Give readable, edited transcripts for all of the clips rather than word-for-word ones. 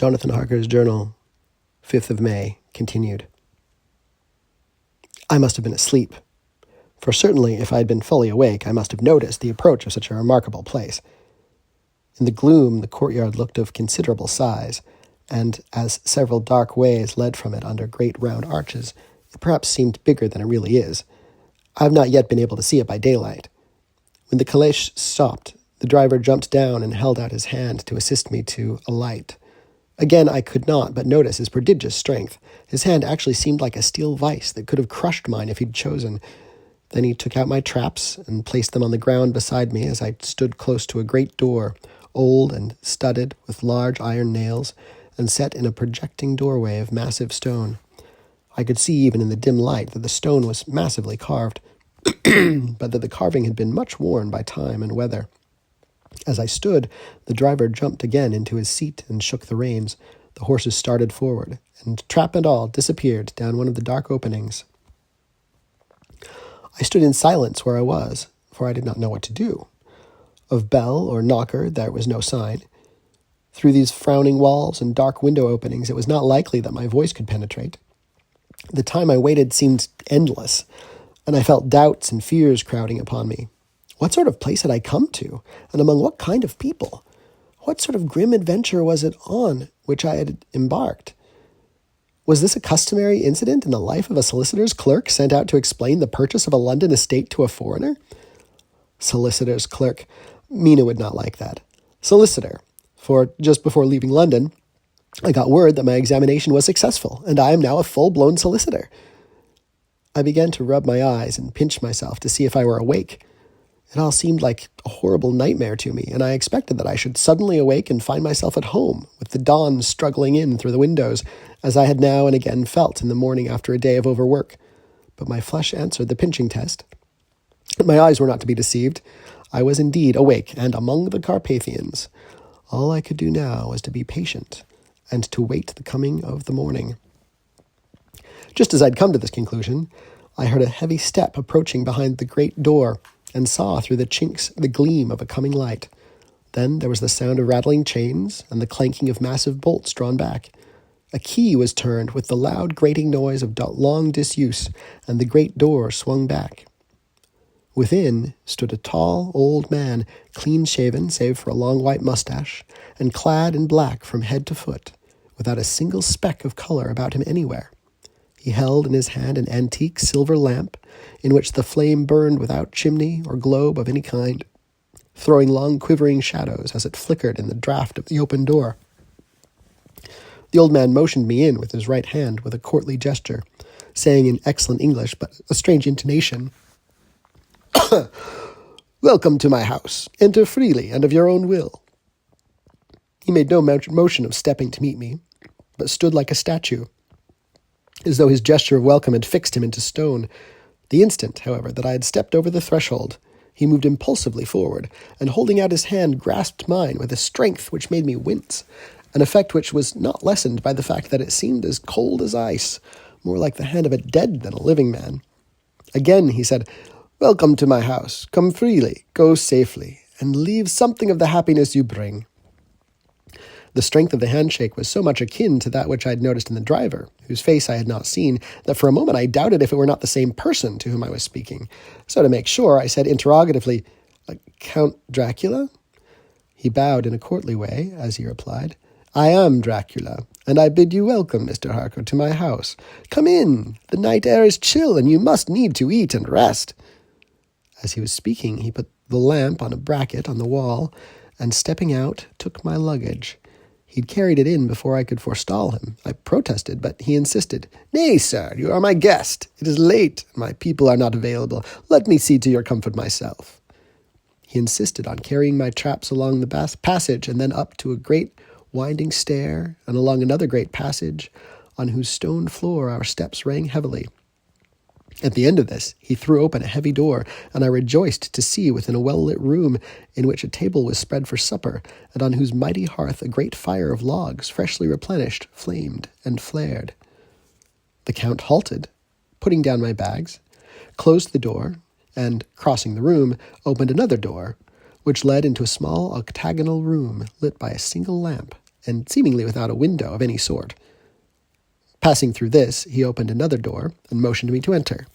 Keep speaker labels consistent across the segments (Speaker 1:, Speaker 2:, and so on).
Speaker 1: Jonathan Harker's journal, 5th of May, continued. I must have been asleep, for certainly if I had been fully awake, I must have noticed the approach of such a remarkable place. In the gloom, the courtyard looked of considerable size, and as several dark ways led from it under great round arches, it perhaps seemed bigger than it really is. I have not yet been able to see it by daylight. When the calèche stopped, the driver jumped down and held out his hand to assist me to alight. Again, I could not but notice his prodigious strength. His hand actually seemed like a steel vice that could have crushed mine if he'd chosen. Then he took out my traps and placed them on the ground beside me as I stood close to a great door, old and studded with large iron nails, and set in a projecting doorway of massive stone. I could see even in the dim light that the stone was massively carved, but that the carving had been much worn by time and weather. As I stood, the driver jumped again into his seat and shook the reins. The horses started forward, and trap and all disappeared down one of the dark openings. I stood in silence where I was, for I did not know what to do. Of bell or knocker there was no sign. Through these frowning walls and dark window openings it was not likely that my voice could penetrate. The time I waited seemed endless, and I felt doubts and fears crowding upon me. What sort of place had I come to, and among what kind of people? What sort of grim adventure was it on which I had embarked? Was this a customary incident in the life of a solicitor's clerk sent out to explain the purchase of a London estate to a foreigner? Solicitor's clerk. Mina would not like that. Solicitor. For just before leaving London, I got word that my examination was successful, and I am now a full-blown solicitor. I began to rub my eyes and pinch myself to see if I were awake. It all seemed like a horrible nightmare to me, and I expected that I should suddenly awake and find myself at home, with the dawn struggling in through the windows, as I had now and again felt in the morning after a day of overwork. But my flesh answered the pinching test. My eyes were not to be deceived. I was indeed awake, and among the Carpathians. All I could do now was to be patient, and to wait the coming of the morning. Just as I'd come to this conclusion, I heard a heavy step approaching behind the great door, and saw through the chinks the gleam of a coming light. Then there was the sound of rattling chains, and the clanking of massive bolts drawn back. A key was turned with the loud grating noise of long disuse, and the great door swung back. Within stood a tall, old man, clean-shaven save for a long white mustache, and clad in black from head to foot, without a single speck of color about him anywhere. He held in his hand an antique silver lamp, in which the flame burned without chimney or globe of any kind, throwing long quivering shadows as it flickered in the draught of the open door. The old man motioned me in with his right hand with a courtly gesture, saying in excellent English but a strange intonation, "Welcome to my house. Enter freely and of your own will." He made no motion of stepping to meet me, but stood like a statue, as though his gesture of welcome had fixed him into stone. The instant, however, that I had stepped over the threshold, he moved impulsively forward, and holding out his hand grasped mine with a strength which made me wince, an effect which was not lessened by the fact that it seemed as cold as ice, more like the hand of a dead than a living man. Again he said, "Welcome to my house. Come freely, go safely, and leave something of the happiness you bring." The strength of the handshake was so much akin to that which I had noticed in the driver, whose face I had not seen, that for a moment I doubted if it were not the same person to whom I was speaking. So to make sure, I said interrogatively, "Count Dracula?" He bowed in a courtly way, as he replied, "I am Dracula, and I bid you welcome, Mr. Harker, to my house. Come in. The night air is chill, and you must need to eat and rest." As he was speaking, he put the lamp on a bracket on the wall, and stepping out, took my luggage. He'd carried it in before I could forestall him. I protested, but he insisted. "Nay, sir, you are my guest. It is late, and my people are not available. Let me see to your comfort myself." He insisted on carrying my traps along the passage and then up to a great winding stair and along another great passage, on whose stone floor our steps rang heavily. At the end of this, he threw open a heavy door, and I rejoiced to see within a well-lit room in which a table was spread for supper, and on whose mighty hearth a great fire of logs, freshly replenished, flamed and flared. The Count halted, putting down my bags, closed the door, and, crossing the room, opened another door, which led into a small octagonal room lit by a single lamp, and seemingly without a window of any sort. Passing through this, he opened another door and motioned me to enter.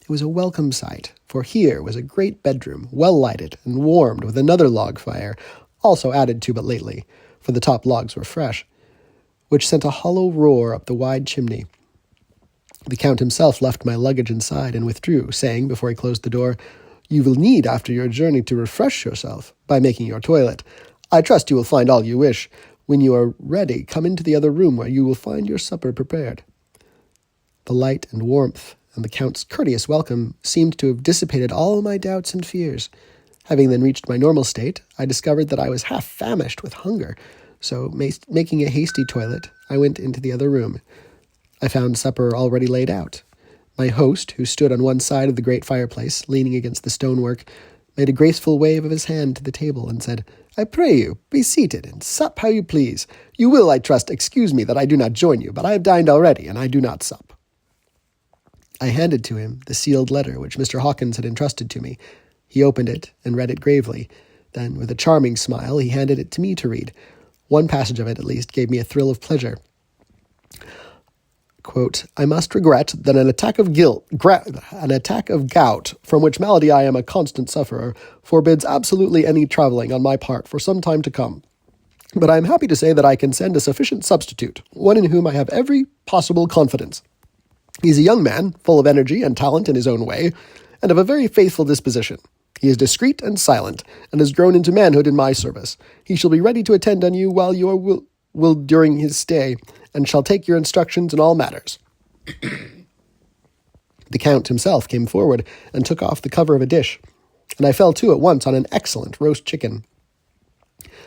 Speaker 1: It was a welcome sight, for here was a great bedroom, well lighted and warmed with another log fire, also added to but lately, for the top logs were fresh, which sent a hollow roar up the wide chimney. The Count himself left my luggage inside and withdrew, saying, before he closed the door, "You will need, after your journey, to refresh yourself by making your toilet. I trust you will find all you wish. When you are ready, come into the other room where you will find your supper prepared." The light and warmth and the Count's courteous welcome seemed to have dissipated all my doubts and fears. Having then reached my normal state, I discovered that I was half famished with hunger, so making a hasty toilet, I went into the other room. I found supper already laid out. My host, who stood on one side of the great fireplace, leaning against the stonework, made a graceful wave of his hand to the table and said, "I pray you, be seated, and sup how you please. You will, I trust, excuse me that I do not join you, but I have dined already, and I do not sup." I handed to him the sealed letter which Mr. Hawkins had entrusted to me. He opened it and read it gravely. Then, with a charming smile, he handed it to me to read. One passage of it, at least, gave me a thrill of pleasure. Quote, "I must regret that an attack of gout, from which malady I am a constant sufferer, forbids absolutely any travelling on my part for some time to come. But I am happy to say that I can send a sufficient substitute, one in whom I have every possible confidence. He is a young man, full of energy and talent in his own way, and of a very faithful disposition. He is discreet and silent, and has grown into manhood in my service. He shall be ready to attend on you while you will during his stay, and shall take your instructions in all matters." The Count himself came forward and took off the cover of a dish, and I fell to at once on an excellent roast chicken.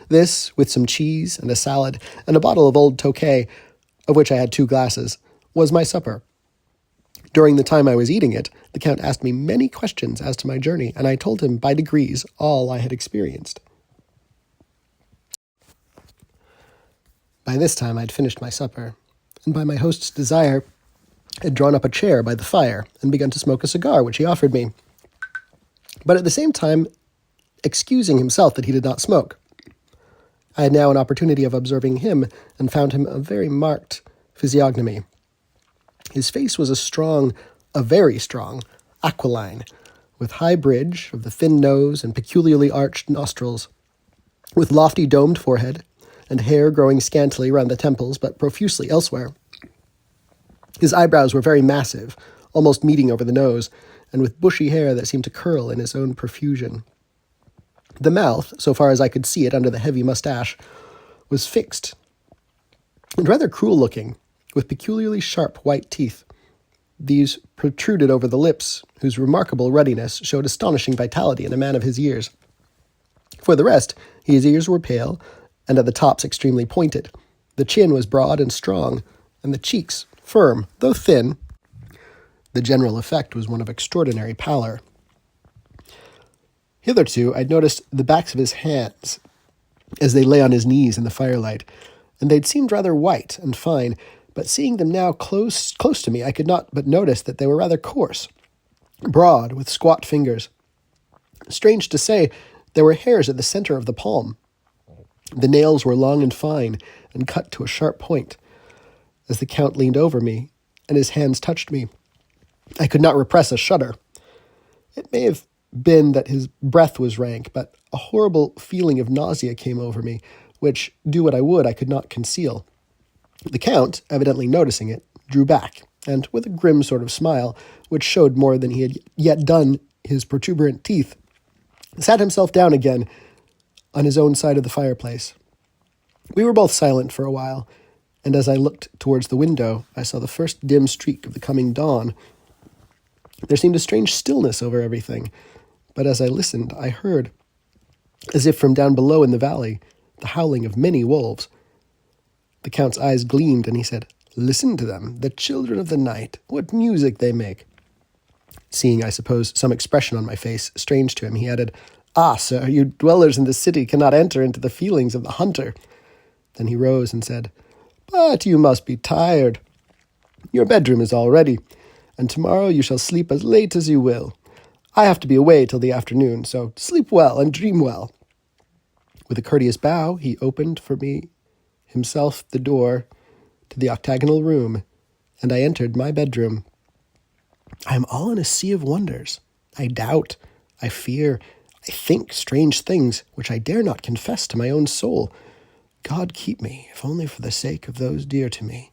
Speaker 1: This, with some cheese and a salad and a bottle of old Tokay, of which I had 2 glasses, was my supper. During the time I was eating it, the Count asked me many questions as to my journey, and I told him by degrees all I had experienced. By this time I'd finished my supper, and by my host's desire had drawn up a chair by the fire and begun to smoke a cigar which he offered me, but at the same time excusing himself that he did not smoke. I had now an opportunity of observing him, and found him a very marked physiognomy. His face was a very strong, aquiline, with high bridge of the thin nose and peculiarly arched nostrils, with lofty domed forehead, and hair growing scantily round the temples, but profusely elsewhere. His eyebrows were very massive, almost meeting over the nose, and with bushy hair that seemed to curl in its own profusion. The mouth, so far as I could see it under the heavy moustache, was fixed, and rather cruel-looking, with peculiarly sharp white teeth. These protruded over the lips, whose remarkable ruddiness showed astonishing vitality in a man of his years. For the rest, his ears were pale, and at the tops extremely pointed. The chin was broad and strong, and the cheeks firm, though thin. The general effect was one of extraordinary pallor. Hitherto, I'd noticed the backs of his hands as they lay on his knees in the firelight, and they'd seemed rather white and fine, but seeing them now close to me, I could not but notice that they were rather coarse, broad, with squat fingers. Strange to say, there were hairs at the center of the palm. The nails were long and fine, and cut to a sharp point. As the Count leaned over me, and his hands touched me, I could not repress a shudder. It may have been that his breath was rank, but a horrible feeling of nausea came over me, which, do what I would, I could not conceal. The Count, evidently noticing it, drew back, and with a grim sort of smile, which showed more than he had yet done his protuberant teeth, sat himself down again on his own side of the fireplace. We were both silent for a while, and as I looked towards the window, I saw the first dim streak of the coming dawn. There seemed a strange stillness over everything, but as I listened, I heard, as if from down below in the valley, the howling of many wolves. The Count's eyes gleamed, and he said, "Listen to them, the children of the night. What music they make." Seeing, I suppose, some expression on my face strange to him, he added, "Ah, sir, you dwellers in the city cannot enter into the feelings of the hunter." Then he rose and said, "But you must be tired. Your bedroom is all ready, and tomorrow you shall sleep as late as you will. I have to be away till the afternoon, so sleep well and dream well." With a courteous bow, he opened for me himself the door to the octagonal room, and I entered my bedroom. I am all in a sea of wonders. I doubt, I fear, I think strange things which I dare not confess to my own soul. God keep me, if only for the sake of those dear to me.